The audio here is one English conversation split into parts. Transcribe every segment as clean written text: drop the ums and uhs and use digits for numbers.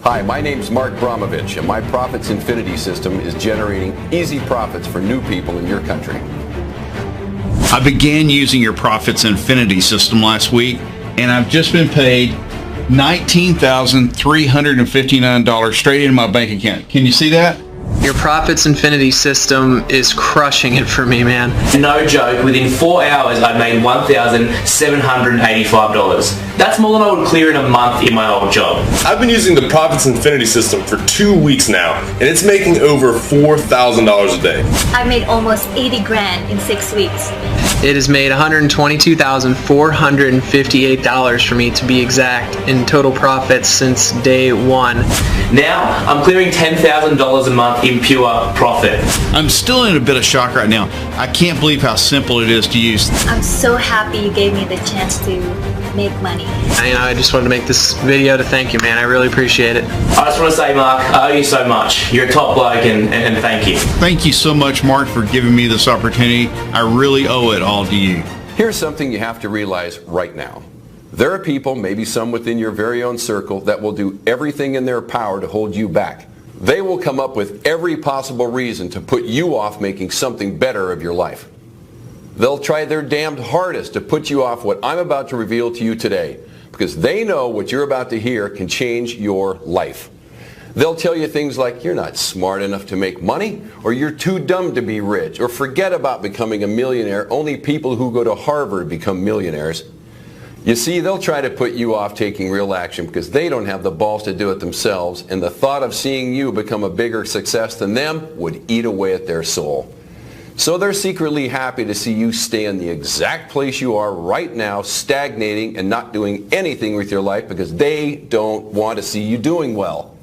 Hi, my name's Mark Bromovich, and my Profits Infinity system is generating easy profits for new people in your country. I began using your Profits Infinity system last week, and I've just been paid $19,359 straight into my bank account. Can you see that? Your Profits Infinity system is crushing it for me, man. No joke, within 4 hours I made $1,785. That's more than I would clear in a month in my old job. I've been using the Profits Infinity system for 2 weeks now, and it's making over $4,000 a day. I made almost 80 grand in 6 weeks. It has made $122,458 for me, to be exact, in total profits since day one. Now I'm clearing $10,000 a month in pure profit. I'm still in a bit of shock right now. I can't believe how simple it is to use. I'm so happy you gave me the chance to make money. I just wanted to make this video to thank you, man. I really appreciate it. I just want to say, Mark, I owe you so much. You're a top bloke, and thank you. Thank you so much, Mark, for giving me this opportunity. I really owe it all to you. Here's something you have to realize right now. There are people, maybe some within your very own circle, that will do everything in their power to hold you back. They will come up with every possible reason to put you off making something better of your life. They'll try their damned hardest to put you off what I'm about to reveal to you today, because they know what you're about to hear can change your life. They'll tell you things like, you're not smart enough to make money, or you're too dumb to be rich, or forget about becoming a millionaire. Only people who go to Harvard become millionaires. You see, they'll try to put you off taking real action because they don't have the balls to do it themselves, and the thought of seeing you become a bigger success than them would eat away at their soul. So they're secretly happy to see you stay in the exact place you are right now, stagnating and not doing anything with your life because they don't want to see you doing well.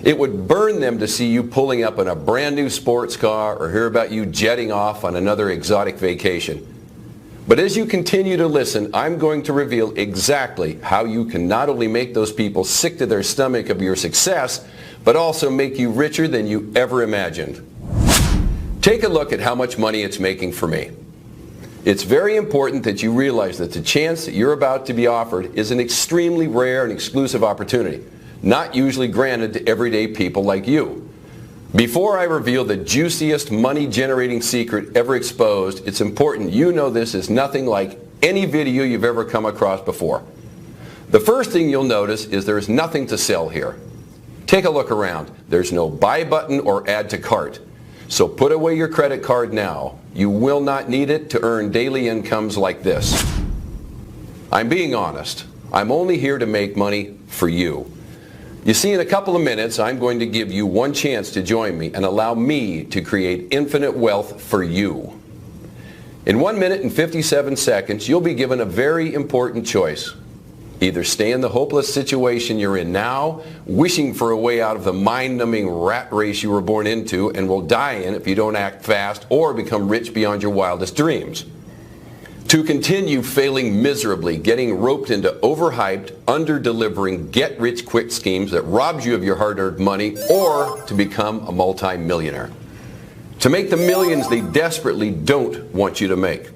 It would burn them to see you pulling up in a brand new sports car or hear about you jetting off on another exotic vacation. But as you continue to listen, I'm going to reveal exactly how you can not only make those people sick to their stomach of your success, but also make you richer than you ever imagined. Take a look at how much money it's making for me. It's very important that you realize that the chance that you're about to be offered is an extremely rare and exclusive opportunity, not usually granted to everyday people like you. Before I reveal the juiciest money-generating secret ever exposed, it's important you know this is nothing like any video you've ever come across before. The first thing you'll notice is there is nothing to sell here. Take a look around. There's no buy button or add to cart. So put away your credit card now. You will not need it to earn daily incomes like this. I'm being honest. I'm only here to make money for you. You see, in a couple of minutes, I'm going to give you one chance to join me and allow me to create infinite wealth for you. In 1 minute and 57 seconds, you'll be given a very important choice. Either stay in the hopeless situation you're in now, wishing for a way out of the mind-numbing rat race you were born into and will die in if you don't act fast, or become rich beyond your wildest dreams. To continue failing miserably, getting roped into overhyped, under-delivering, get-rich-quick schemes that robs you of your hard-earned money, or to become a multi-millionaire. To make the millions they desperately don't want you to make.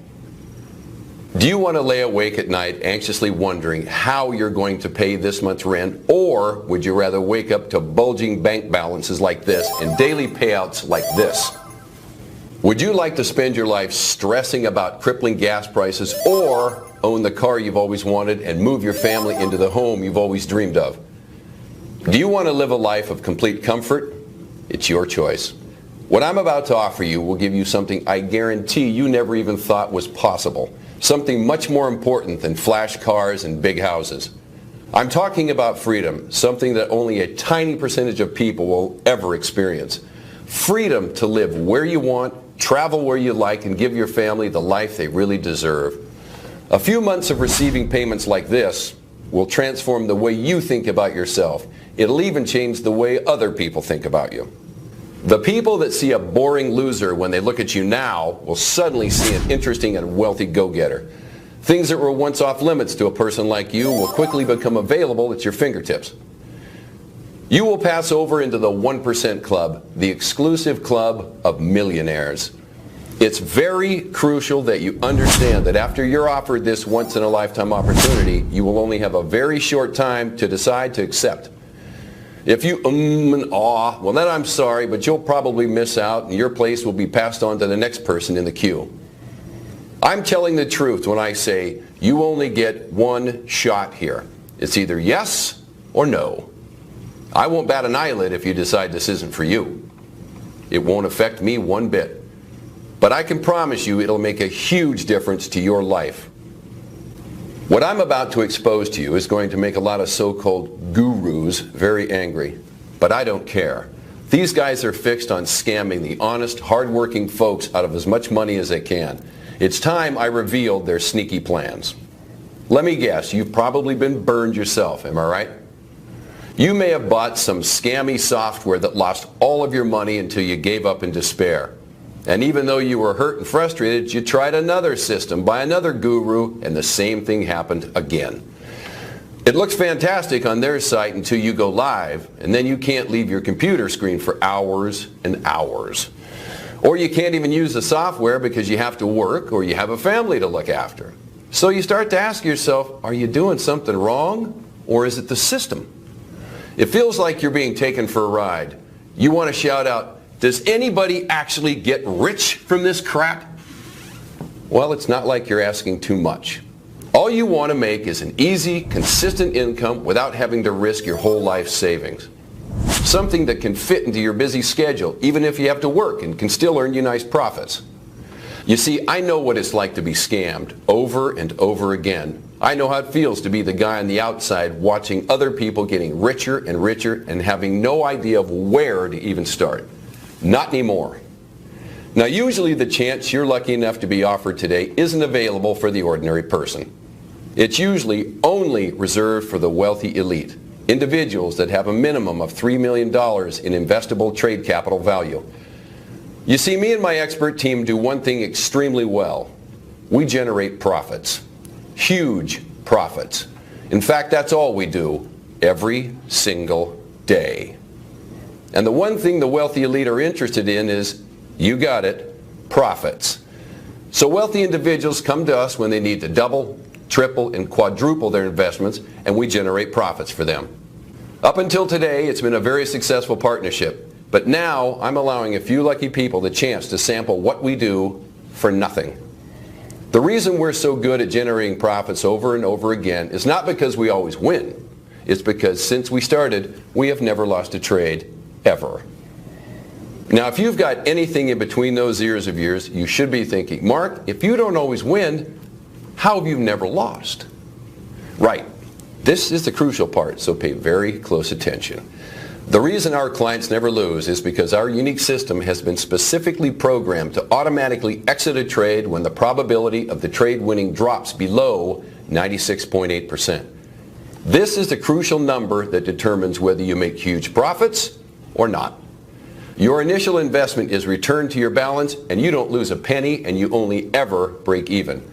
Do you want to lay awake at night anxiously wondering how you're going to pay this month's rent, or would you rather wake up to bulging bank balances like this and daily payouts like this? Would you like to spend your life stressing about crippling gas prices, or own the car you've always wanted and move your family into the home you've always dreamed of? Do you want to live a life of complete comfort? It's your choice. What I'm about to offer you will give you something I guarantee you never even thought was possible. Something much more important than flash cars and big houses. I'm talking about freedom, something that only a tiny percentage of people will ever experience. Freedom to live where you want, travel where you like, and give your family the life they really deserve. A few months of receiving payments like this will transform the way you think about yourself. It'll even change the way other people think about you. The people that see a boring loser when they look at you now will suddenly see an interesting and wealthy go-getter. Things that were once off limits to a person like you will quickly become available at your fingertips. You will pass over into the 1% club, the exclusive club of millionaires. It's very crucial that you understand that after you're offered this once-in-a-lifetime opportunity, you will only have a very short time to decide to accept. If you and ah, well then I'm sorry, but you'll probably miss out and your place will be passed on to the next person in the queue. I'm telling the truth when I say you only get one shot here. It's either yes or no. I won't bat an eyelid if you decide this isn't for you. It won't affect me one bit. But I can promise you it'll make a huge difference to your life. What I'm about to expose to you is going to make a lot of so-called gurus very angry. But I don't care. These guys are fixed on scamming the honest, hard-working folks out of as much money as they can. It's time I revealed their sneaky plans. Let me guess, you've probably been burned yourself, am I right? You may have bought some scammy software that lost all of your money until you gave up in despair. And even though you were hurt and frustrated, you tried another system by another guru, and the same thing happened again. It looks fantastic on their site until you go live, and then you can't leave your computer screen for hours and hours. Or you can't even use the software because you have to work or you have a family to look after. So you start to ask yourself, are you doing something wrong, or is it the system? It feels like you're being taken for a ride. You want to shout out, does anybody actually get rich from this crap? Well, it's not like you're asking too much. All you want to make is an easy, consistent income without having to risk your whole life savings. Something that can fit into your busy schedule, even if you have to work, and can still earn you nice profits. You see, I know what it's like to be scammed over and over again. I know how it feels to be the guy on the outside watching other people getting richer and richer and having no idea of where to even start. Not anymore. Now, usually the chance you're lucky enough to be offered today isn't available for the ordinary person. It's usually only reserved for the wealthy elite, individuals that have a minimum of $3 million in investable trade capital value. You see, me and my expert team do one thing extremely well. We generate profits. Huge profits. In fact, that's all we do every single day. And the one thing the wealthy elite are interested in is, you got it, profits. So wealthy individuals come to us when they need to double, triple, and quadruple their investments, and we generate profits for them. Up until today, it's been a very successful partnership. But now, I'm allowing a few lucky people the chance to sample what we do for nothing. The reason we're so good at generating profits over and over again is not because we always win. It's because since we started, we have never lost a trade. Ever. Now, if you've got anything in between those ears of yours, you should be thinking, Mark, if you don't always win, how have you never lost? Right. This is the crucial part, so pay very close attention. The reason our clients never lose is because our unique system has been specifically programmed to automatically exit a trade when the probability of the trade winning drops below 96.8%. This is the crucial number that determines whether you make huge profits or not. Your initial investment is returned to your balance, and you don't lose a penny, and you only ever break even.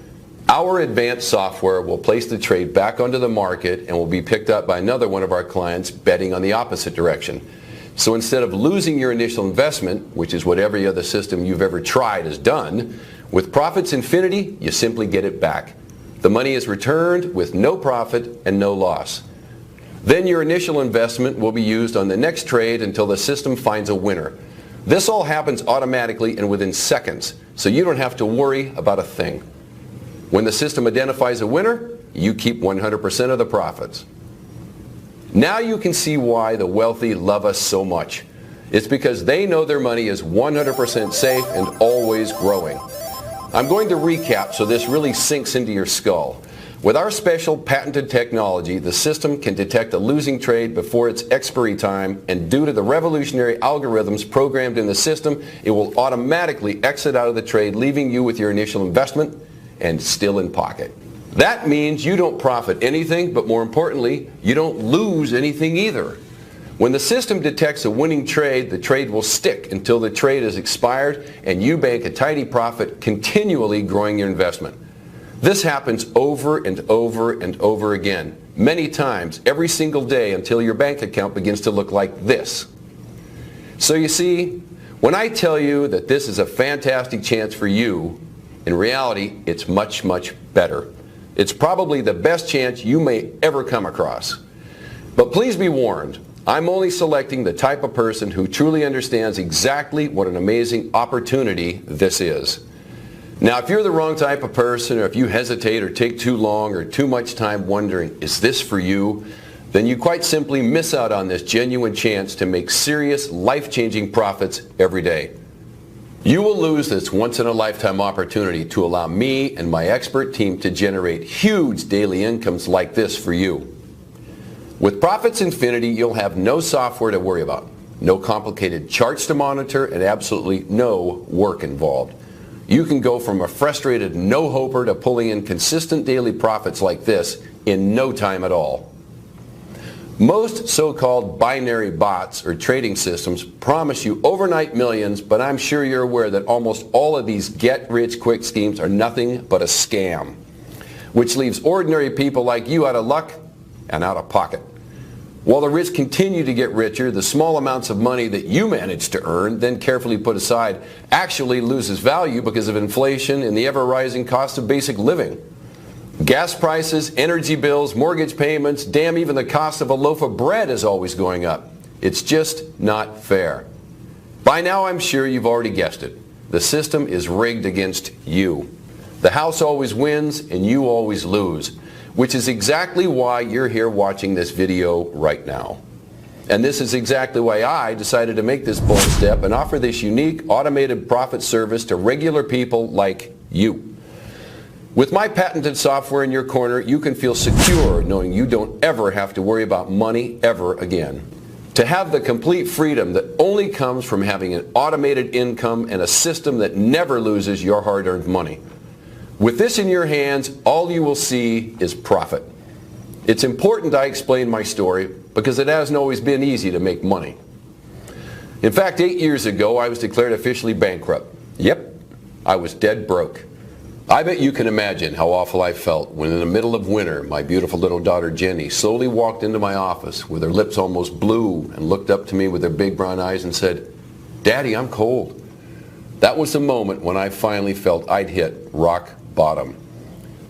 Our advanced software will place the trade back onto the market and will be picked up by another one of our clients betting on the opposite direction. So instead of losing your initial investment, which is what every other system you've ever tried has done, with Profits Infinity, you simply get it back. The money is returned with no profit and no loss. Then your initial investment will be used on the next trade until the system finds a winner. This all happens automatically and within seconds, so you don't have to worry about a thing. When the system identifies a winner, you keep 100% of the profits. Now you can see why the wealthy love us so much. It's because they know their money is 100% safe and always growing. I'm going to recap so this really sinks into your skull. With our special patented technology, the system can detect a losing trade before its expiry time, and due to the revolutionary algorithms programmed in the system, it will automatically exit out of the trade, leaving you with your initial investment and still in pocket. That means you don't profit anything, but more importantly, you don't lose anything either. When the system detects a winning trade, the trade will stick until the trade is expired, and you bank a tidy profit, continually growing your investment. This happens over and over and over again, many times, every single day, until your bank account begins to look like this. So you see, when I tell you that this is a fantastic chance for you, in reality, it's much, much better. It's probably the best chance you may ever come across. But please be warned, I'm only selecting the type of person who truly understands exactly what an amazing opportunity this is. Now, if you're the wrong type of person, or if you hesitate or take too long or too much time wondering, is this for you? Then you quite simply miss out on this genuine chance to make serious, life-changing profits every day. You will lose this once-in-a-lifetime opportunity to allow me and my expert team to generate huge daily incomes like this for you. With Profits Infinity, you'll have no software to worry about, no complicated charts to monitor, and absolutely no work involved. You can go from a frustrated no-hoper to pulling in consistent daily profits like this in no time at all. Most so-called binary bots or trading systems promise you overnight millions, but I'm sure you're aware that almost all of these get-rich-quick schemes are nothing but a scam, which leaves ordinary people like you out of luck and out of pocket. While the rich continue to get richer, the small amounts of money that you manage to earn, then carefully put aside, actually loses value because of inflation and the ever-rising cost of basic living. Gas prices, energy bills, mortgage payments, damn, even the cost of a loaf of bread is always going up. It's just not fair. By now, I'm sure you've already guessed it. The system is rigged against you. The house always wins and you always lose, which is exactly why you're here watching this video right now. And this is exactly why I decided to make this bold step and offer this unique automated profit service to regular people like you. With my patented software in your corner, you can feel secure knowing you don't ever have to worry about money ever again. To have the complete freedom that only comes from having an automated income and a system that never loses your hard-earned money. With this in your hands, all you will see is profit. It's important I explain my story because it hasn't always been easy to make money. In fact, 8 years ago, I was declared officially bankrupt. Yep, I was dead broke. I bet you can imagine how awful I felt when in the middle of winter, my beautiful little daughter Jenny slowly walked into my office with her lips almost blue and looked up to me with her big brown eyes and said, "Daddy, I'm cold." That was the moment when I finally felt I'd hit rock bottom.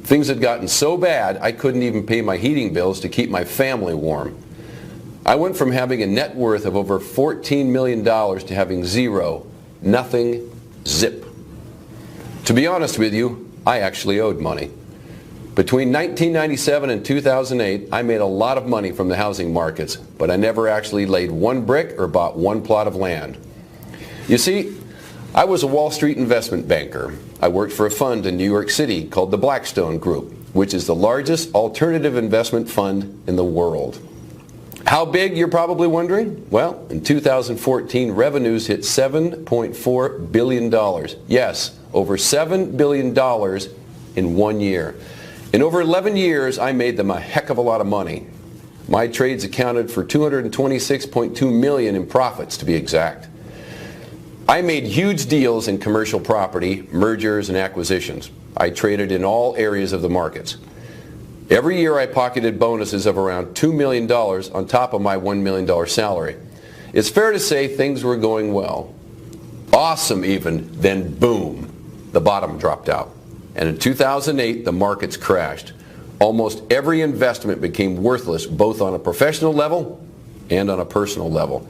Things had gotten so bad I couldn't even pay my heating bills to keep my family warm. I went from having a net worth of over $14 million to having zero, nothing, zip. To be honest with you, I actually owed money. Between 1997 and 2008, I made a lot of money from the housing markets, but I never actually laid one brick or bought one plot of land. You see, I was a Wall Street investment banker. I worked for a fund in New York City called the Blackstone Group, which is the largest alternative investment fund in the world. How big, you're probably wondering? Well, in 2014, revenues hit $7.4 billion. Yes, over $7 billion in 1 year. In over 11 years, I made them a heck of a lot of money. My trades accounted for $226.2 million in profits, to be exact. I made huge deals in commercial property, mergers, and acquisitions. I traded in all areas of the markets. Every year I pocketed bonuses of around $2 million on top of my $1 million salary. It's fair to say things were going well. Awesome even, then boom, the bottom dropped out. And in 2008, the markets crashed. Almost every investment became worthless both on a professional level and on a personal level.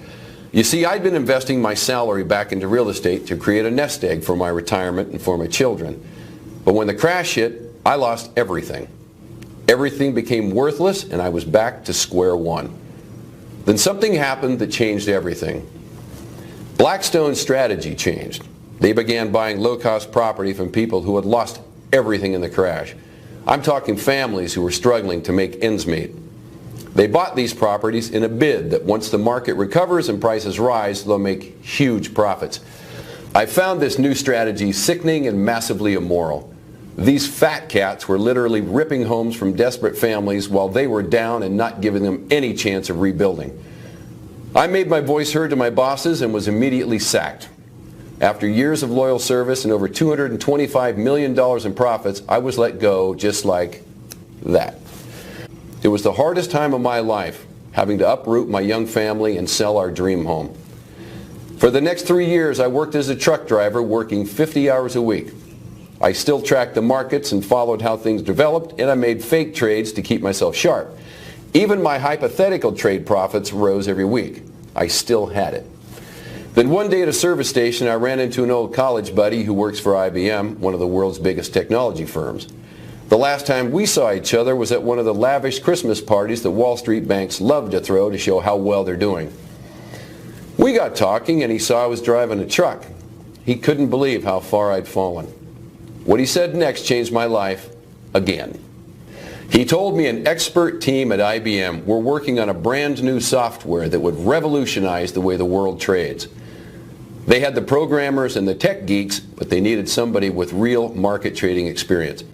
You see, I'd been investing my salary back into real estate to create a nest egg for my retirement and for my children. But when the crash hit, I lost everything. Everything became worthless and I was back to square one. Then something happened that changed everything. Blackstone's strategy changed. They began buying low-cost property from people who had lost everything in the crash. I'm talking families who were struggling to make ends meet. They bought these properties in a bid that once the market recovers and prices rise, they'll make huge profits. I found this new strategy sickening and massively immoral. These fat cats were literally ripping homes from desperate families while they were down and not giving them any chance of rebuilding. I made my voice heard to my bosses and was immediately sacked. After years of loyal service and over $225 million in profits, I was let go just like that. It was the hardest time of my life, having to uproot my young family and sell our dream home. For the next 3 years, I worked as a truck driver, working 50 hours a week. I still tracked the markets and followed how things developed, and I made fake trades to keep myself sharp. Even my hypothetical trade profits rose every week. I still had it. Then one day at a service station, I ran into an old college buddy who works for IBM, one of the world's biggest technology firms. The last time we saw each other was at one of the lavish Christmas parties that Wall Street banks love to throw to show how well they're doing. We got talking and he saw I was driving a truck. He couldn't believe how far I'd fallen. What he said next changed my life again. He told me an expert team at IBM were working on a brand new software that would revolutionize the way the world trades. They had the programmers and the tech geeks, but they needed somebody with real market trading experience.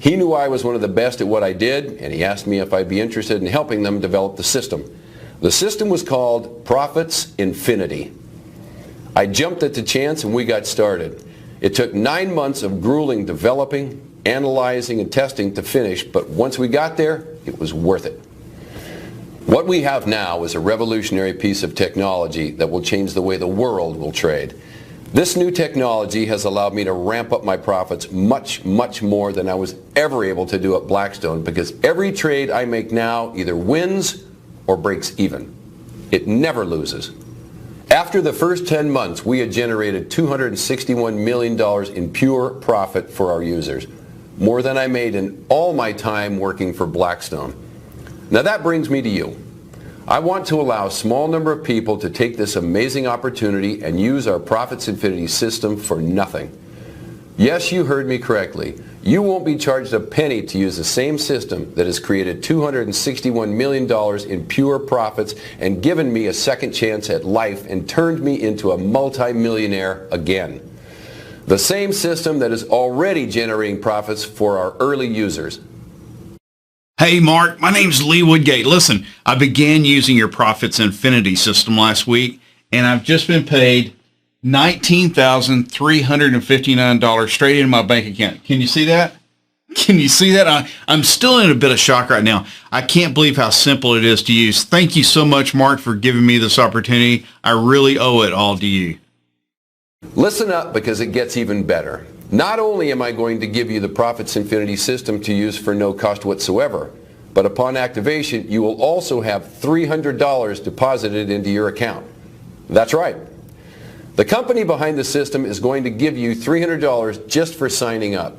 He knew I was one of the best at what I did, and he asked me if I'd be interested in helping them develop the system. The system was called Profits Infinity. I jumped at the chance and we got started. It took 9 months of grueling developing, analyzing, and testing to finish, but once we got there, it was worth it. What we have now is a revolutionary piece of technology that will change the way the world will trade. This new technology has allowed me to ramp up my profits much, much more than I was ever able to do at Blackstone, because every trade I make now either wins or breaks even. It never loses. After the first 10 months, we had generated $261 million in pure profit for our users, more than I made in all my time working for Blackstone. Now that brings me to you. I want to allow a small number of people to take this amazing opportunity and use our Profits Infinity system for nothing. Yes, you heard me correctly. You won't be charged a penny to use the same system that has created $261 million in pure profits and given me a second chance at life and turned me into a multi-millionaire again. The same system that is already generating profits for our early users. Hey Mark, my name's Lee Woodgate. Listen, I began using your Profits Infinity system last week, and I've just been paid $19,359 straight into my bank account. Can you see that? Can you see that? I'm still in a bit of shock right now. I can't believe how simple it is to use. Thank you so much, Mark, for giving me this opportunity. I really owe it all to you. Listen up, because it gets even better. Not only am I going to give you the Profits Infinity system to use for no cost whatsoever, but upon activation, you will also have $300 deposited into your account. That's right. The company behind the system is going to give you $300 just for signing up.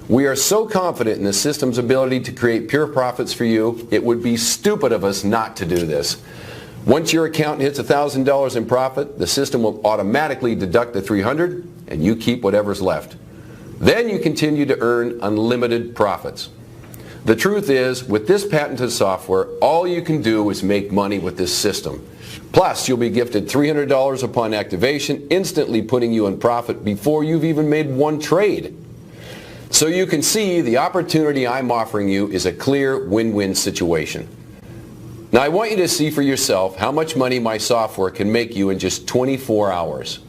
We are so confident in the system's ability to create pure profits for you, it would be stupid of us not to do this. Once your account hits $1,000 in profit, the system will automatically deduct the $300 and you keep whatever's left. Then you continue to earn unlimited profits. The truth is, with this patented software, all you can do is make money with this system. Plus, you'll be gifted $300 upon activation, instantly putting you in profit before you've even made one trade. So you can see the opportunity I'm offering you is a clear win-win situation. Now I want you to see for yourself how much money my software can make you in just 24 hours.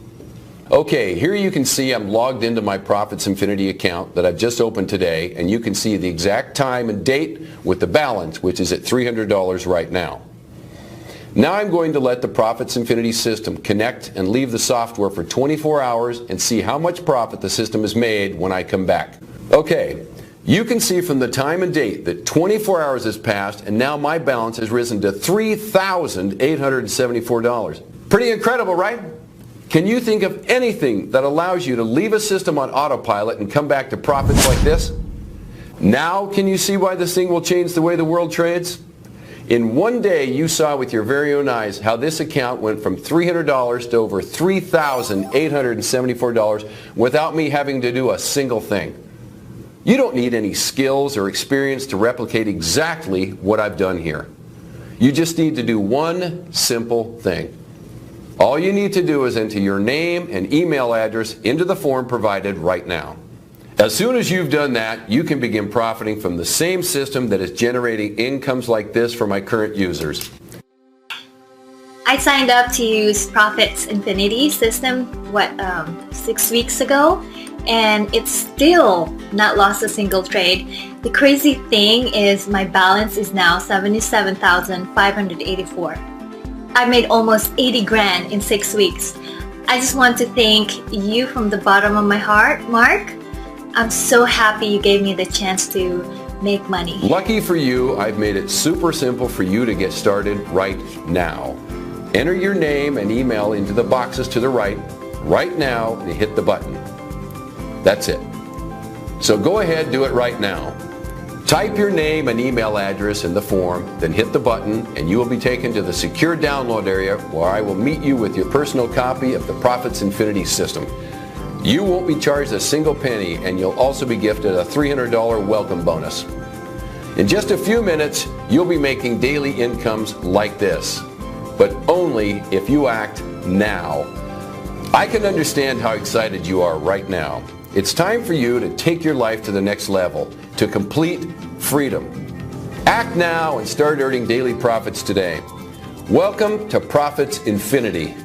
Okay, here you can see I'm logged into my Profits Infinity account that I've just opened today, and you can see the exact time and date with the balance, which is at $300 right now. Now I'm going to let the Profits Infinity system connect and leave the software for 24 hours and see how much profit the system has made when I come back. Okay, you can see from the time and date that 24 hours has passed and now my balance has risen to $3,874. Pretty incredible, right? Can you think of anything that allows you to leave a system on autopilot and come back to profits like this? Now can you see why this thing will change the way the world trades? In one day, you saw with your very own eyes how this account went from $300 to over $3,874 without me having to do a single thing. You don't need any skills or experience to replicate exactly what I've done here. You just need to do one simple thing. All you need to do is enter your name and email address into the form provided right now. As soon as you've done that, you can begin profiting from the same system that is generating incomes like this for my current users. I signed up to use Profits Infinity system 6 weeks ago, and it's still not lost a single trade. The crazy thing is my balance is now $77,584. I made almost 80 grand in 6 weeks. I just want to thank you from the bottom of my heart, Mark. I'm so happy you gave me the chance to make money. Lucky for you, I've made it super simple for you to get started right now. Enter your name and email into the boxes to the right now, and hit the button. That's it. So go ahead, do it right now. Type your name and email address in the form, then hit the button, and you will be taken to the secure download area where I will meet you with your personal copy of the Profits Infinity system. You won't be charged a single penny, and you'll also be gifted a $300 welcome bonus. In just a few minutes, you'll be making daily incomes like this, but only if you act now. I can understand how excited you are right now. It's time for you to take your life to the next level, to complete freedom. Act now and start earning daily profits today. Welcome to Profits Infinity.